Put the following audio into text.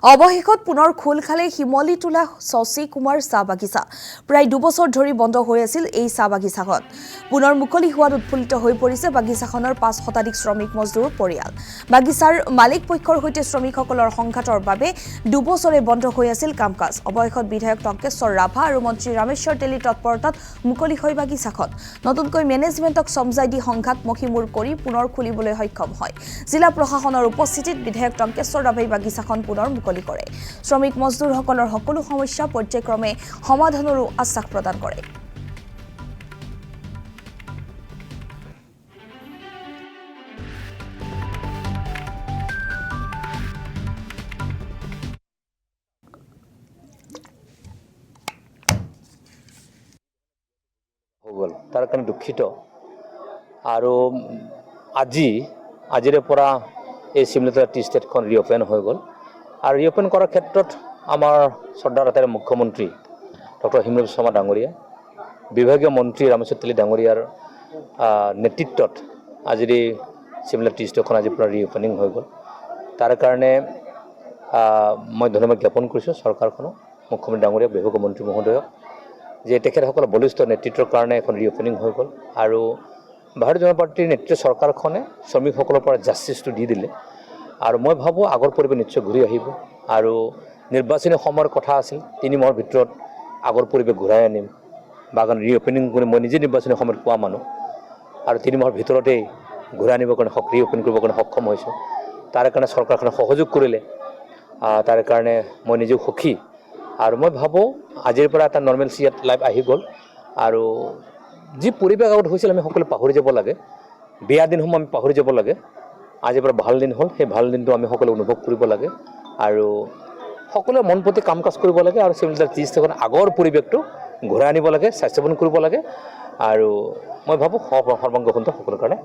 অৱশেষত পুনৰ খোল খালে শিমলীটোলা শশী কুমাৰ চাহ বাগিচা। প্ৰায় 2 বছৰ ধৰি বন্ধ হৈ আছিল এই চাহ বাগিচাখন। পুনৰ মুকলি হোৱাত উৎফুল্লিত হৈ পৰিছে বাগিচাখনৰ 5 শতাধিক শ্ৰমিক মজদুৰ পৰিয়াল। বাগিচাৰ মালিক পক্ষৰ সৈতে শ্ৰমিকসকলৰ সংঘাতৰ বাবে 2 বছৰে বন্ধ হৈ আছিল কাম-কাজ। অৱশেষত বিধায়ক টংকেশ্বৰ ৰাভা আৰু মন্ত্ৰী ৰামেশ্বৰ তেলীৰ তৎপৰতাত মুকলি হয় বাগিচাখন। নতুনকৈ মেনেজমেণ্টক সমজাই দি সংঘাত মষিমূৰ কৰি পুনৰ খুলিবলৈ সক্ষম হয়। জিলা প্ৰশাসনৰ উপস্থিতিত বিধায়ক টংকেশ্বৰ ৰাভাই বাগিচাখন পুনৰ মুকলি কৰে। শ্ৰমিক মজদুৰসকলৰ সকলো সমস্যা পৰ্যায়ক্ৰমে সমাধানৰো আশ্বাস প্ৰদান কৰে। গ'ল তাৰ কাৰণে দুখিত আৰু আজিৰে পৰা এই শিমলীটোলা টি ষ্টেটখন ৰিঅপেন হৈ গ'ল আৰু ৰিঅপেন কৰাৰ ক্ষেত্ৰত আমাৰ শ্ৰদ্ধাৰ আটাইৰে মুখ্যমন্ত্ৰী ডক্টৰ হিমন্ত বিশ্ব শৰ্মা ডাঙৰীয়া বিভাগীয় মন্ত্ৰী ৰামেশ্বৰ তেলী ডাঙৰীয়াৰ নেতৃত্বত আজিৰ এই শিমলীটোলা টি ষ্টেটখন আজিৰ পৰা ৰিঅপেনিং হৈ গ'ল। তাৰ কাৰণে মই ধন্যবাদ জ্ঞাপন কৰিছোঁ চৰকাৰখনক, মুখ্যমন্ত্ৰী ডাঙৰীয়া বিভাগীয় মন্ত্ৰী মহোদয়ক যে তেখেতসকলৰ বলিষ্ঠ নেতৃত্বৰ কাৰণে এখন ৰিঅপেনিং হৈ গ'ল আৰু ভাৰতীয় জনতা পাৰ্টীৰ নেতৃত্ব চৰকাৰখনে শ্ৰমিকসকলৰ পৰা জাষ্টিছটো দি দিলে আৰু মই ভাবোঁ আগৰ পৰিৱেশ নিশ্চয় ঘূৰি আহিব আৰু নিৰ্বাচনী সময়ৰ কথা আছিল 3 মাহৰ ভিতৰত আগৰ পৰিৱেশ ঘূৰাই আনিম বাগান ৰিঅপেনিং কৰি মই নিজে নিৰ্বাচনী সময়ত পোৱা মানুহ আৰু 3 মাহৰ ভিতৰতেই ঘূৰাই আনিবৰ কাৰণে ৰিঅপেন কৰিবৰ কাৰণে সক্ষম হৈছোঁ। তাৰ কাৰণে চৰকাৰখনে সহযোগ কৰিলে, তাৰ কাৰণে মই নিজেও সুখী আৰু মই ভাবোঁ আজিৰ পৰা এটা নৰ্মেলচি ইয়াত লাইফ আহি গ'ল আৰু যি পৰিৱেশ আগত হৈছিল আমি সকলোৱে পাহৰি যাব লাগে, বেয়া দিনসমূহ আমি পাহৰি যাব লাগে। আজিৰ পৰা ভাল দিন হ'ল, সেই ভাল দিনটো আমি সকলোৱে অনুভৱ কৰিব লাগে আৰু সকলোৱে মন প্ৰতি কাম কাজ কৰিব লাগে আৰু শিমলীটোলা টি ষ্টেটখন আগৰ পৰিৱেশটো ঘূৰাই আনিব লাগে, স্বাস্থ্যৱান কৰিব লাগে আৰু মই ভাবোঁ সৰ্বাংগ সুন্দৰ সকলোৰ কাৰণে